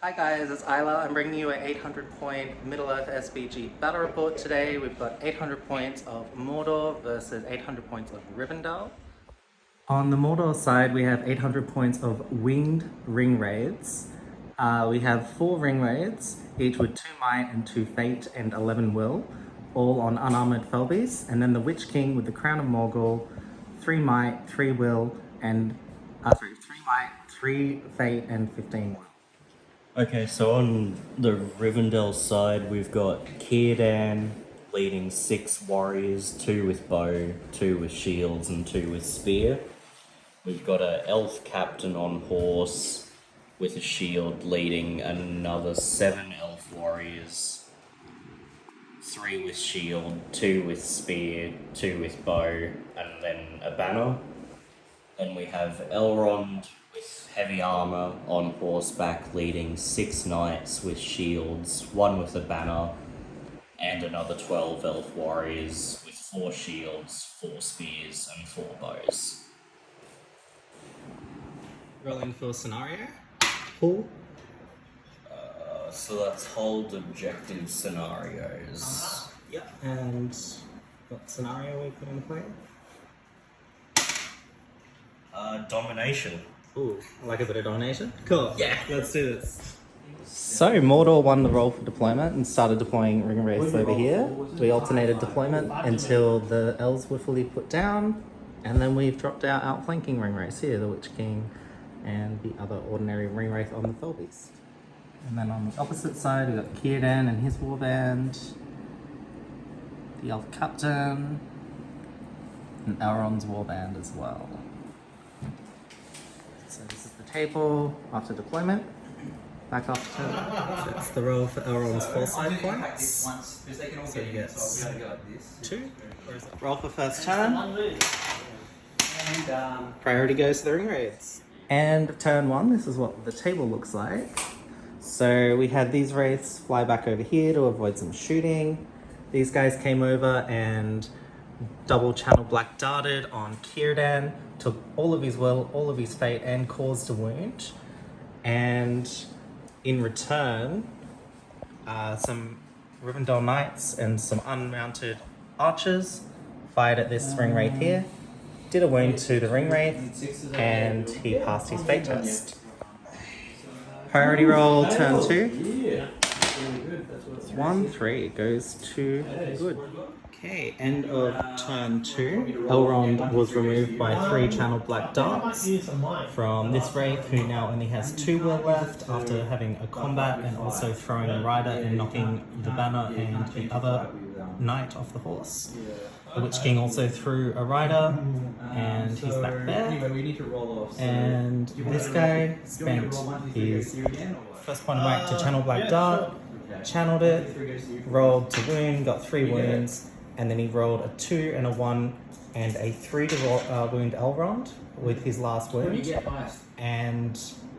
Hi guys, it's Isla. I'm bringing you an 800 point Middle-earth SBG battle report today. We've got 800 points of Mordor versus 800 points of Rivendell. On the Mordor side, we have 800 points of winged ring raids. We have 4 ring raids, each with 2 might and 2 fate and 11 will, all on unarmored Felbies. And then the Witch King with the Crown of Morgul, 3 might, 3 will, and 3 might, 3 fate, and 15 will. Okay, so on the Rivendell side, we've got Círdan leading 6 warriors, 2 with bow, 2 with shields, and 2 with spear. We've got an elf captain on horse with a shield leading another 7 elf warriors, 3 with shield, 2 with spear, 2 with bow, and then a banner. Then we have Elrond with heavy armor on horseback leading 6 knights with shields, 1 with a banner, and another 12 elf warriors with 4 shields, 4 spears, and 4 bows. Rolling for scenario. Cool. So that's hold objective scenarios. Yep. And what scenario we put in play? Domination. Ooh, I like a bit of domination. Cool. Yeah. Let's do this. So Mordor won the roll for deployment and started deploying ring wraiths over here. We alternated deployment until the elves were fully put down, and then we've dropped our outflanking ring wraiths here, the Witch King and the other ordinary ring wraith on the Felbeast. And then on the opposite side, we've got Círdan and his warband, the elf captain, and Elrond's warband as well. So this is the table after deployment. Back off to that's the roll for Elrond's foresight points. So he gets 2. Roll for first turn. Priority goes to the ring raids. And turn 1, this is what the table looks like. So we had these wraiths fly back over here to avoid some shooting. These guys came over and double channel black darted on Círdan, took all of his will, all of his fate, and caused a wound. And in return, some Rivendell knights and some unmounted archers fired at this ring wraith here, did a wound to the ring wraith, and he passed his fate test. Priority roll, turn 2. 1, 3 goes to good. Okay, end of turn 2. Elrond was removed by 3 channel black darts from this wraith, who now only has 2 will left after having a combat and also throwing a rider and knocking the banner and the other knight off the horse. The Witch King also threw a rider, and he's back there. And this guy spent his first point of whack to channel black dart, channeled it, rolled to wound, got 3 wounds, and then he rolled a 2 and a 1 and a 3 to wound Elrond with his last wound. And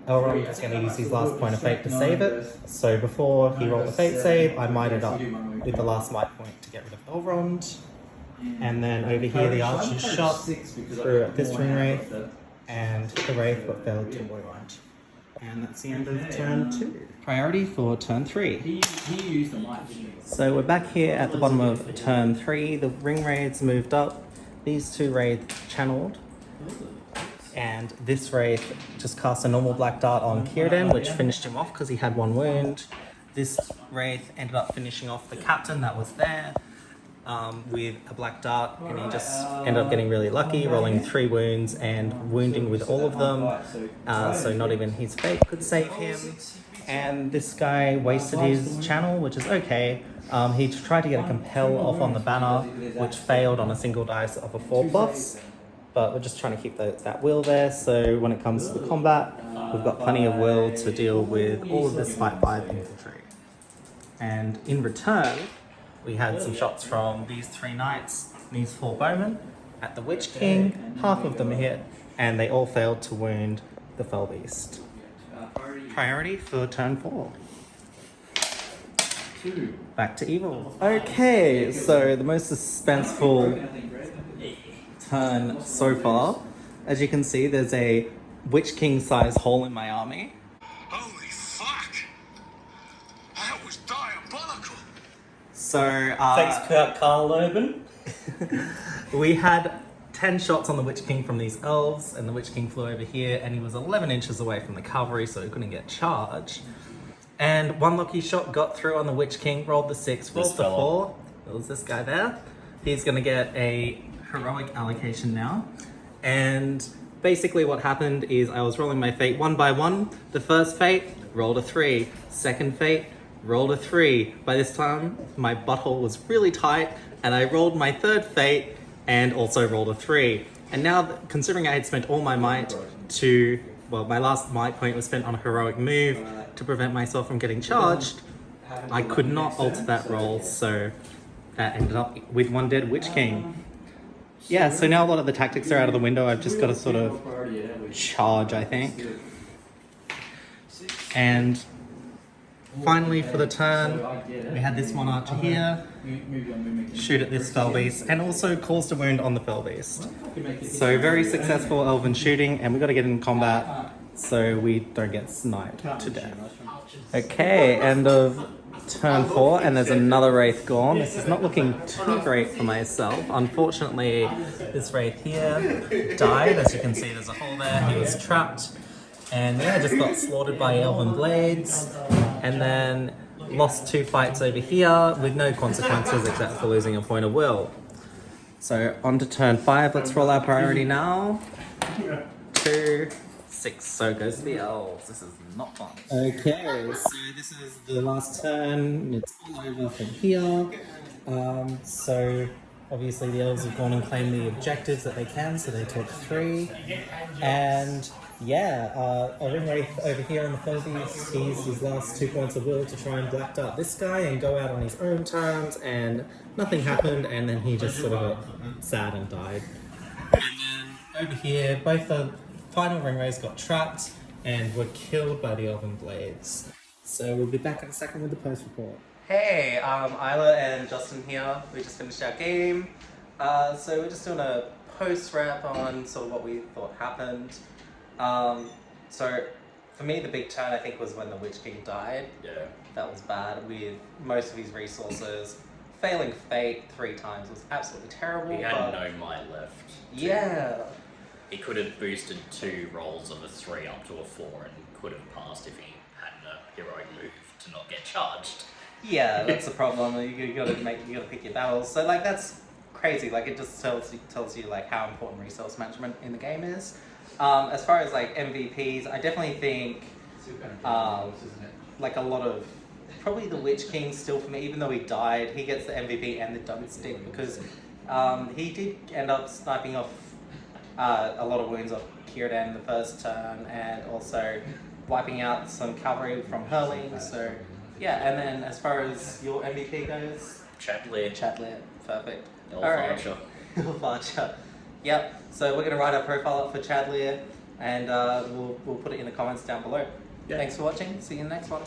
Elrond is going to use his last point of fate to save it. So before he rolled the fate save, I mighted up with the last might point to get rid of Elrond. And then over here the archer shot through at this ring wraith, and the wraith but failed to wound. And that's the end of turn 2. Priority for turn 3. So we're back here at the bottom of turn 3. The ring raids moved up. These 2 wraiths channeled. And this wraith just cast a normal black dart on Círdan, which finished him off because he had 1 wound. This wraith ended up finishing off the captain that was there with a black dart, and he just ended up getting really lucky, rolling 3 wounds and wounding with all of them. So not even his fate could save him. And this guy wasted his channel, which is okay. He tried to get a compel off on the banner, which failed on a single dice of a 4+. But we're just trying to keep that will there, so when it comes to the combat, we've got plenty of will to deal with all of this Fight 5 infantry. And in return, we had some shots from these 3 knights, these 4 bowmen, at the Witch King. Half of them hit, and they all failed to wound the Felbeast. Priority for turn 4. Back to evil. Okay, so the most suspenseful turn so far. As you can see, there's a Witch King size hole in my army. Holy fuck! was diabolical. So, Thanks, Carl Urban. we had 10 shots on the Witch King from these elves, and the Witch King flew over here, and he was 11 inches away from the cavalry, so he couldn't get charged. And one lucky shot got through on the Witch King, rolled the 6, rolled the 4. It was this guy there. He's gonna get a heroic allocation now. And basically what happened is I was rolling my fate one by one. The first fate, rolled a 3. Second fate, rolled a 3. By this time, my butthole was really tight, and I rolled my third fate and also rolled a 3. And now, considering I had spent all my might to, well, my last might point was spent on a heroic move to prevent myself from getting charged, I could not alter that roll, so that ended up with one dead Witch King. Yeah, so now a lot of the tactics are out of the window. I've just got to sort of charge, I think. And finally for the turn, we had this one archer here, shoot at this fell beast, and also caused a wound on the fell beast. So very successful elven shooting, and we got to get in combat so we don't get sniped to death. Okay, end of turn 4, and there's another wraith gone. This is not looking too great for myself. Unfortunately, this wraith here died. As you can see, there's a hole there. He was trapped, and yeah, just got slaughtered by elven blades, and then lost 2 fights over here with no consequences except for losing a point of will. So on to turn 5. Let's roll our priority now. 2, 6. So goes to the elves. This is not fun. Okay, so this is the last turn. It's all over from here. So obviously the elves have gone and claimed the objectives that they can, so they took 3. And yeah, a ring wraith over here in the fell beast, he used his last 2 points of will to try and black dart this guy and go out on his own terms, and nothing happened, and then he just sort of got sad and died. And then over here, both the final ring wraiths got trapped and were killed by the elven blades. So we'll be back in a second with the post report. Hey, Isla and Justin here. We just finished our game. So we're just doing a post wrap on sort of what we thought happened. So for me, the big turn I think was when the Witch King died. Yeah. That was bad, with most of his resources failing fate 3 times. It was absolutely terrible. He had no might left. Yeah. He could have boosted 2 rolls of a 3 up to a 4 and could have passed if he hadn't a heroic move to not get charged. Yeah, that's the problem. You gotta pick your battles. So like that's crazy. Like it just tells you like how important resource management in the game is. As far as like MVPs, I definitely think like a lot of probably the Witch King still for me, even though he died, he gets the MVP and the dump stick because he did end up sniping off a lot of wounds off Círdan in the first turn, and also wiping out some cavalry from hurling. So yeah, and then as far as your MVP goes, Chadlear. Perfect. Elf Archer. Elf Archer. Yep. So we're gonna write our profile up for Chadlear, and we'll put it in the comments down below. Yeah. Thanks for watching. See you in the next one.